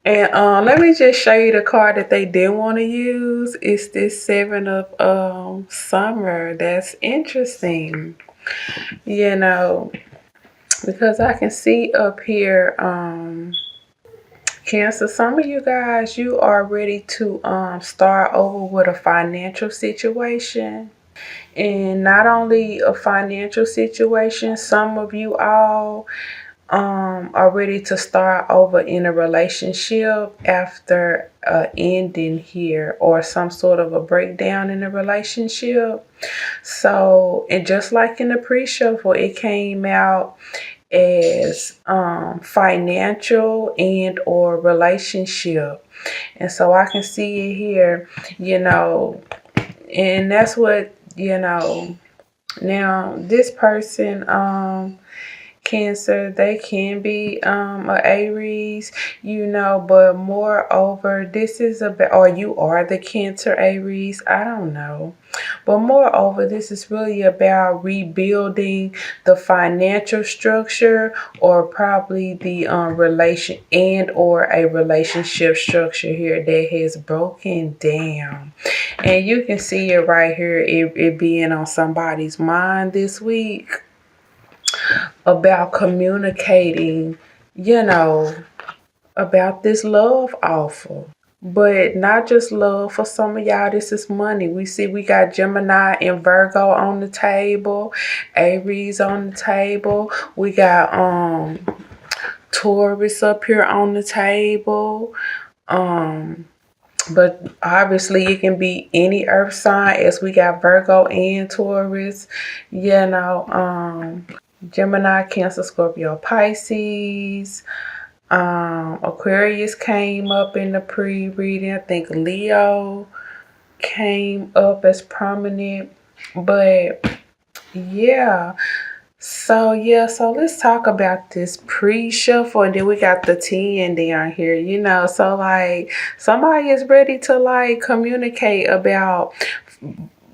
And let me just show you the card that they didn't want to use. It's this Seven of Summer. That's interesting. You know, because I can see up here, Cancer, some of you guys, you are ready to start over with a financial situation. And not only a financial situation, some of you all are ready to start over in a relationship after ending here or some sort of a breakdown in a relationship. So, and just like in the pre-shuffle, it came out as financial and or relationship. And so I can see it here, you know, and that's what, now this person, Cancer, they can be a Aries, but moreover, this is about, or you are the Cancer Aries, I don't know. But moreover, this is really about rebuilding the financial structure or probably the relation and or a relationship structure here that has broken down. And you can see it right here, it being on somebody's mind this week about communicating, you know, about this love offer. But not just love. For some of y'all, this is money. We see we got Gemini and Virgo on the table, Aries on the table. We got Taurus up here on the table. But obviously it can be any earth sign, as we got Virgo and Taurus, Gemini, Cancer, Scorpio, Pisces. Aquarius came up in the pre-reading. I think Leo came up as prominent. But yeah. So let's talk about this pre-shuffle, and then we got the 10 down here, so like somebody is ready to like communicate about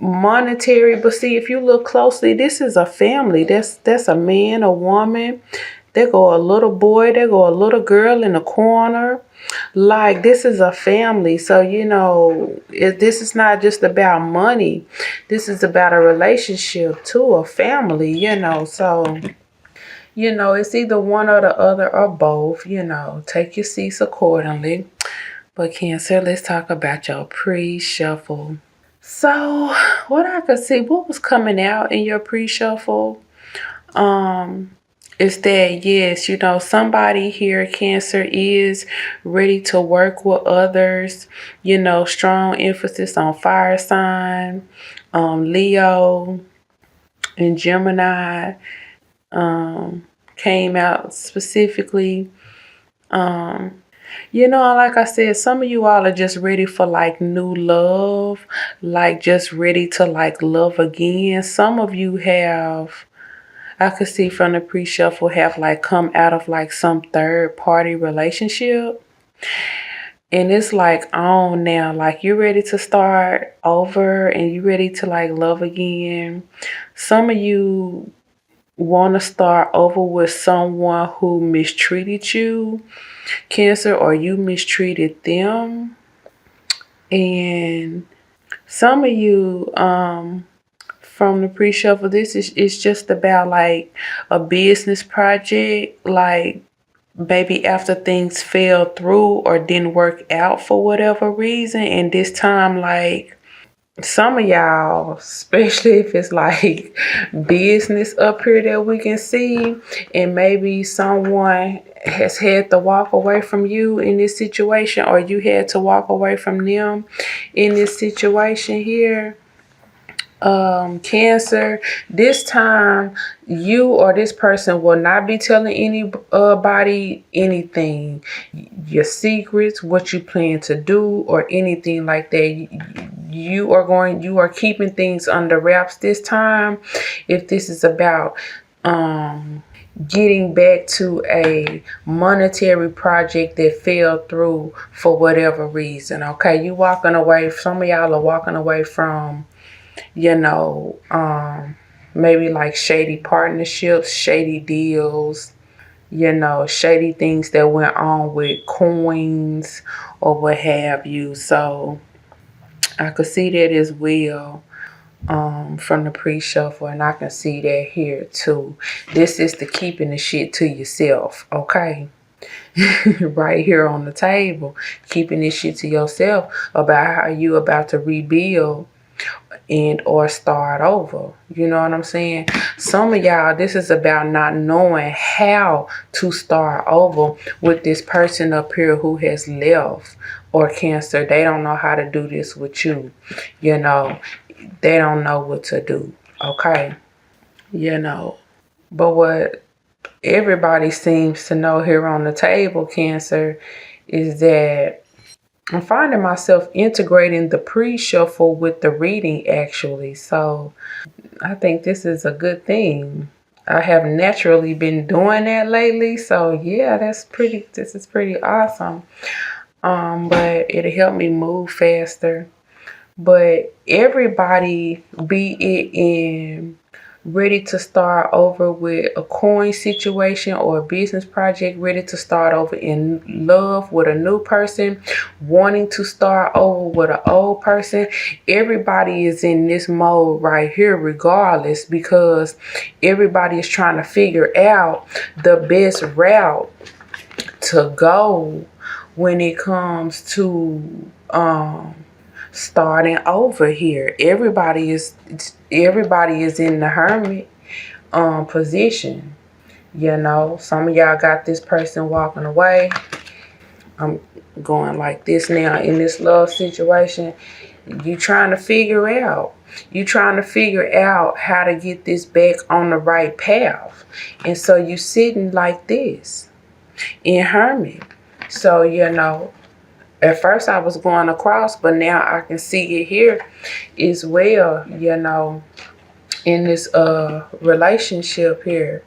monetary, but see, if you look closely, this is a family. That's a man, a woman. There go a little boy, there go a little girl in the corner. Like, this is a family. So, this is not just about money. This is about a relationship too, a family, So, it's either one or the other or both, Take your seats accordingly. But Cancer, let's talk about your pre-shuffle. So, what I could see, what was coming out in your pre-shuffle, is that yes, somebody here, Cancer, is ready to work with others. Strong emphasis on fire sign, Leo and Gemini came out specifically. Like I said, some of you all are just ready for like new love, like just ready to like love again. Some of you have, I could see from the pre-shuffle, have like come out of like some third party relationship. And it's like on now, like you're ready to start over and you're ready to like love again. Some of you want to start over with someone who mistreated you, Cancer, or you mistreated them. And some of you, from the pre-shuffle, this is it's just about like a business project, like maybe after things fell through or didn't work out for whatever reason, and this time, like, some of y'all, especially if it's like business up here that we can see, and maybe someone has had to walk away from you in this situation, or you had to walk away from them in this situation here. Cancer, this time you or this person will not be telling anybody anything, your secrets, what you plan to do, or anything like that. You are keeping things under wraps this time. If this is about getting back to a monetary project that fell through for whatever reason, okay, you walking away. Some of y'all are walking away from, maybe like shady partnerships, shady deals, shady things that went on with coins or what have you. So I could see that as well from the pre-shuffle, and I can see that here too. This is the keeping the shit to yourself, okay? Right here on the table, keeping this shit to yourself about how you about to rebuild and or start over. You know what I'm saying? Some of y'all, this is about not knowing how to start over with this person up here who has left, or Cancer. They don't know how to do this with you. They don't know what to do. Okay. But what everybody seems to know here on the table, Cancer, is that I'm finding myself integrating the pre-shuffle with the reading, actually. So I think this is a good thing. I have naturally been doing that lately. So yeah, this is pretty awesome. But it'll help me move faster. But everybody, be it in ready to start over with a coin situation or a business project, ready to start over in love with a new person, wanting to start over with an old person, everybody is in this mode right here regardless, because everybody is trying to figure out the best route to go when it comes to starting over here. Everybody is in the hermit position. Some of y'all got this person walking away. I'm going like this now in this love situation. You trying to figure out how to get this back on the right path. And so you sitting like this in hermit. So at first I was going across, but now I can see it here as well, in this relationship here.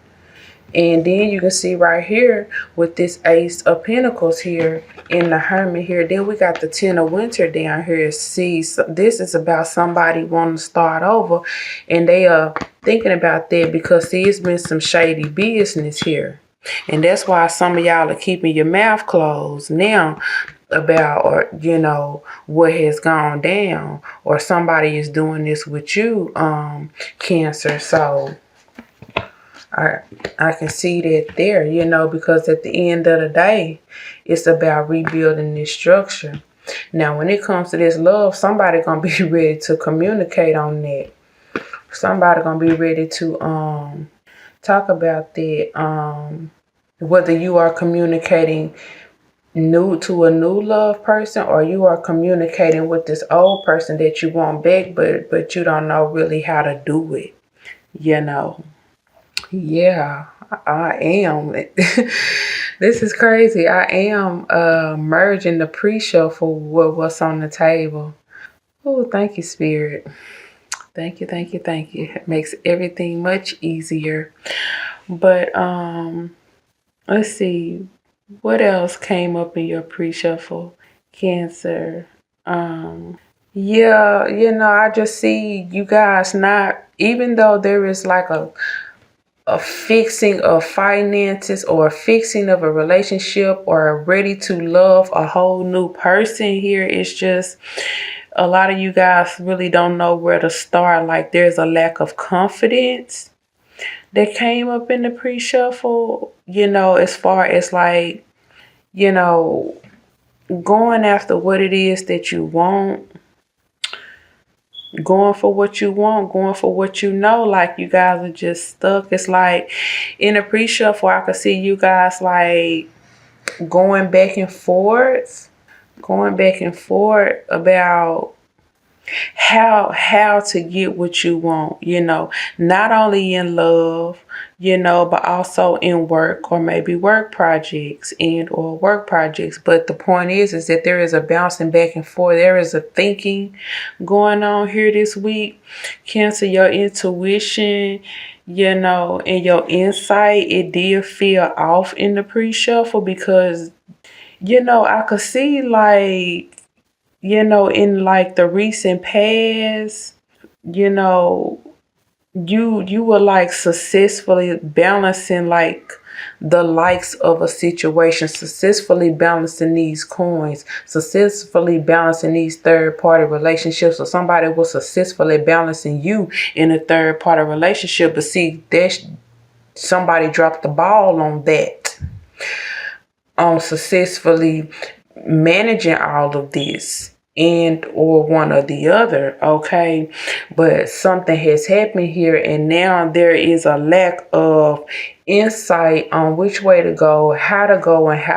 And then you can see right here with this Ace of Pentacles here in the Hermit here. Then we got the Ten of Winter down here. See, so this is about somebody wanting to start over, and they are thinking about that because there's been some shady business here. And that's why some of y'all are keeping your mouth closed now about, or what has gone down, or somebody is doing this with you, Cancer. So I can see that there, because at the end of the day, it's about rebuilding this structure. Now, when it comes to this love, somebody gonna be ready to communicate on that. Somebody gonna be ready to talk about that. Whether you are communicating new to a new love person, or you are communicating with this old person that you want back, but you don't know really how to do it. Yeah, I am. This is crazy. I am merging the pre-shuffle with what's on the table. Oh, thank you, Spirit. Thank you, thank you, thank you. It makes everything much easier. But let's see. What else came up in your pre-shuffle, Cancer? Yeah, I just see you guys not, even though there is like a fixing of finances, or a fixing of a relationship, or ready to love a whole new person here. It's just a lot of you guys really don't know where to start. Like there's a lack of confidence that came up in the pre-shuffle, as far as like, going after what it is that you want, going for what you want, going for what like you guys are just stuck. It's like in a pre-shuffle, I could see you guys like going back and forth about how to get what you want, not only in love, but also in work, or maybe work projects But the point is that there is a bouncing back and forth. There is a thinking going on here this week. Cancer, your intuition, and your insight, it did feel off in the pre-shuffle because, I could see like, in like the recent past, you were like successfully balancing like the likes of a situation, successfully balancing these coins, successfully balancing these third-party relationships, or somebody was successfully balancing you in a third-party relationship. But see, somebody dropped the ball on that, on successfully managing all of this, and or one or the other. Okay, but something has happened here, and now there is a lack of insight on which way to go, and how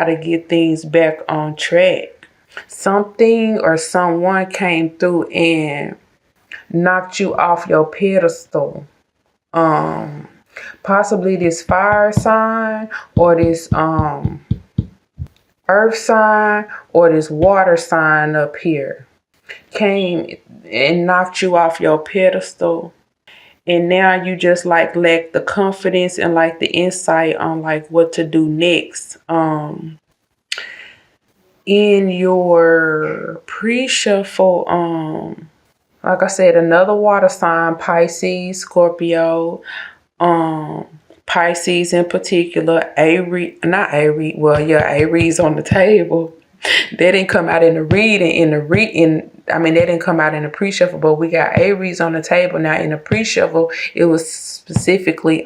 to get things back on track. Something or someone came through and knocked you off your pedestal. Possibly this fire sign, or this earth sign, or this water sign up here came and knocked you off your pedestal, and now you just like lack the confidence and like the insight on like what to do next. In your pre-shuffle, like I said, another water sign, Pisces, Scorpio, Pisces in particular, Aries, not Aries, well, yeah, Aries on the table. They didn't come out in the reading, they didn't come out in the pre-shuffle, but we got Aries on the table. Now in the pre-shuffle, it was specifically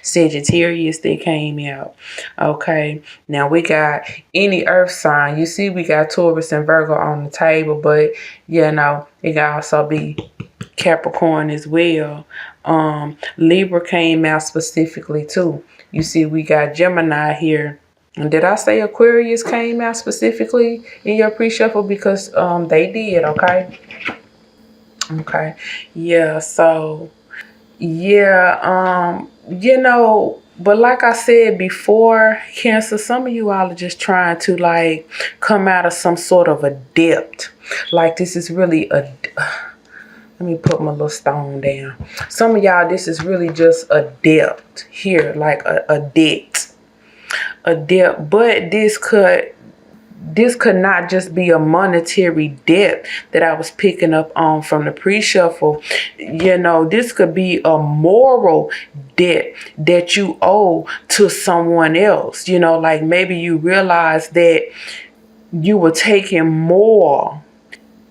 Sagittarius that came out. Okay. Now we got any earth sign. You see, we got Taurus and Virgo on the table, but you know, it can also be Capricorn as well. Libra came out specifically too. You see, we got Gemini here. And did I say Aquarius came out specifically in your pre-shuffle? Because they did, okay? Okay. Yeah, so yeah, but like I said before, Cancer, some of you all are just trying to like come out of some sort of a depth. Like this is really a let me put my little stone down. Some of y'all, this is really just a depth here, like a debt. A debt, but this could not just be a monetary debt that I was picking up on from the pre-shuffle. You know, this could be a moral debt that you owe to someone else. You know, like maybe you realize that you were taking more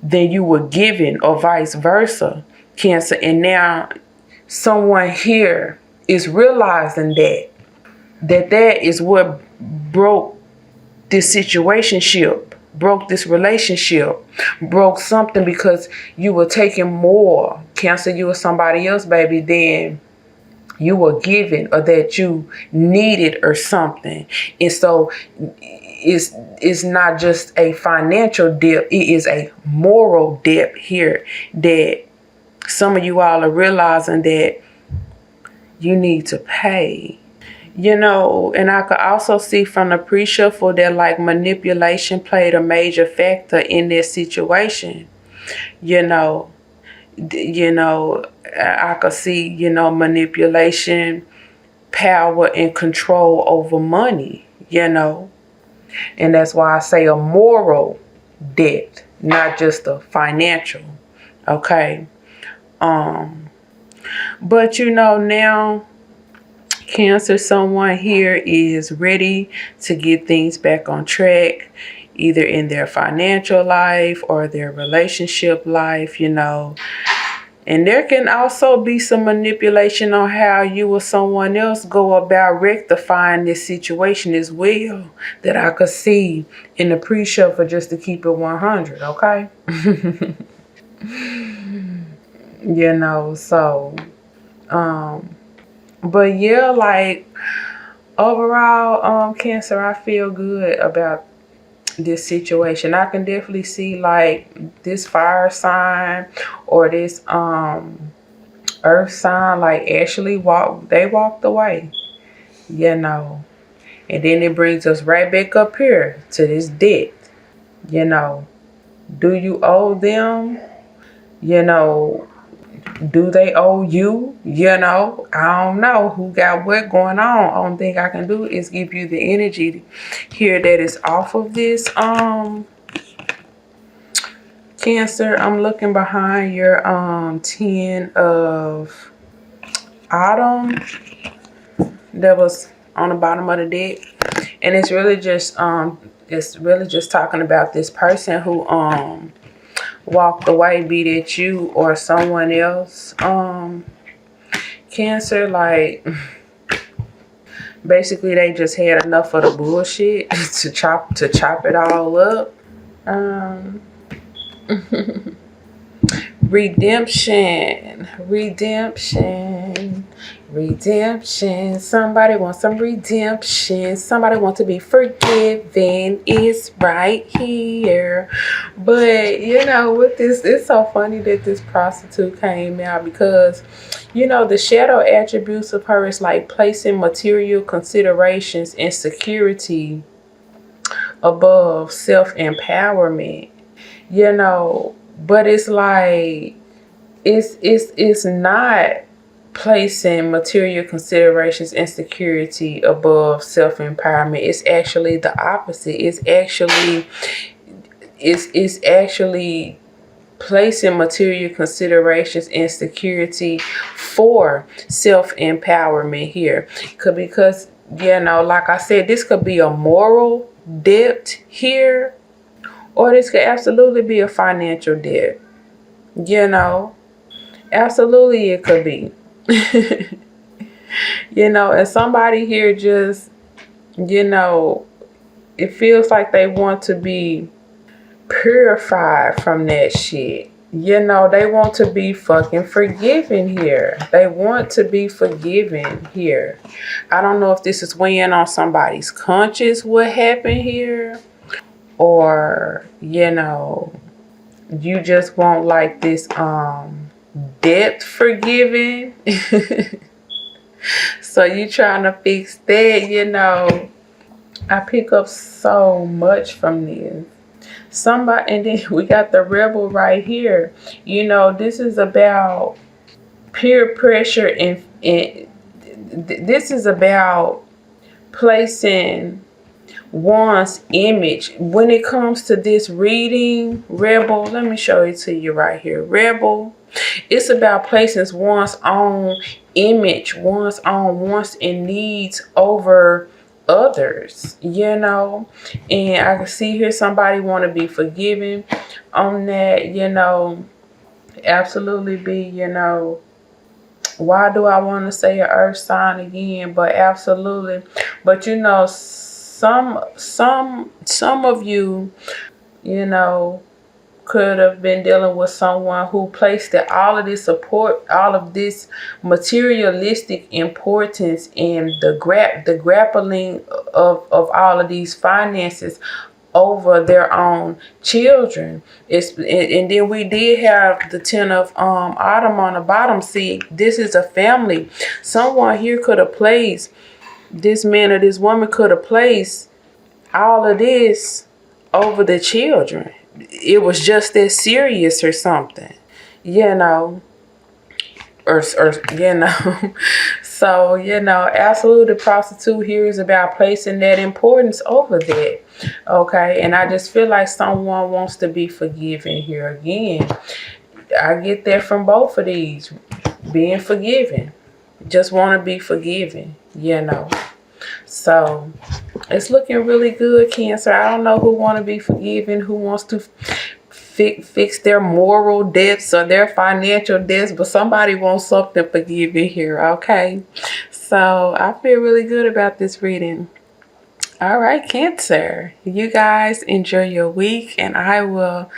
than you were giving, or vice versa, Cancer. And now someone here is realizing that is what broke this situationship, broke this relationship, broke something, because you were taking more, Cancer, you were somebody else, baby, than you were given or that you needed or something. And so it's not just a financial debt, it is a moral debt here that some of you all are realizing that you need to pay. You know, and I could also see from the pre-shuffle that like manipulation played a major factor in this situation. You know, I could see, manipulation, power, and control over money, and that's why I say a moral debt, not just a financial. Okay. But now, Cancer, someone here is ready to get things back on track, either in their financial life or their relationship life, And there can also be some manipulation on how you or someone else go about rectifying this situation as well, that I could see in the pre-shuffle, just to keep it 100, okay? So, but yeah, like overall, Cancer, I feel good about this situation. I can definitely see like this fire sign or this earth sign like actually walked away, and then it brings us right back up here to this debt. Do you owe them? Do they owe you? I don't know who got what going on. Only thing I can do is give you the energy here that is off of this. Cancer, I'm looking behind your 10 of autumn. That was on the bottom of the deck. And it's really just talking about this person who walked away, be it you or someone else. Cancer, like basically they just had enough of the bullshit to chop it all up. Redemption. Somebody wants some redemption. Somebody wants to be forgiven. It's right here. But with this, it's so funny that this prostitute came out, because the shadow attributes of her is like placing material considerations and security above self-empowerment. But it's like it's not placing material considerations and security above self-empowerment. It's actually the opposite. It's actually placing material considerations and security for self-empowerment here. Because like I said, this could be a moral debt here, or this could absolutely be a financial debt. Absolutely it could be. And somebody here just, it feels like they want to be purified from that shit. They want to be fucking forgiven here. They want to be forgiven here. I don't know if this is weighing on somebody's conscience, what happened here, or you just want like this debt forgiven. So you trying to fix that. I pick up so much from this. And then we got the rebel right here. This is about peer pressure, and this is about placing one's image. When it comes to this reading, rebel, let me show it to you right here. Rebel, it's about placing one's own image, one's own wants and needs over others, and I can see here somebody want to be forgiven on that. Absolutely be, why do I want to say an earth sign again? But absolutely. But some of you could have been dealing with someone who placed all of this support, all of this materialistic importance, and the grappling of all of these finances over their own children. And then we did have the 10 of autumn on the bottom. See, this is a family. Someone here could have placed, this man or this woman could have placed all of this over the children. It was just that serious or something, or So, absolutely, the prostitute here is about placing that importance over that. Okay. And I just feel like someone wants to be forgiven here again. I get that from both of these. Being forgiven. Just want to be forgiven, So it's looking really good, Cancer. I don't know who want to be forgiven, who wants to fix their moral debts or their financial debts, but somebody wants something forgiven here, okay? So I feel really good about this reading. All right, Cancer. You guys enjoy your week, and I will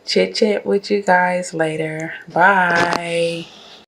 chit chat with you guys later. Bye.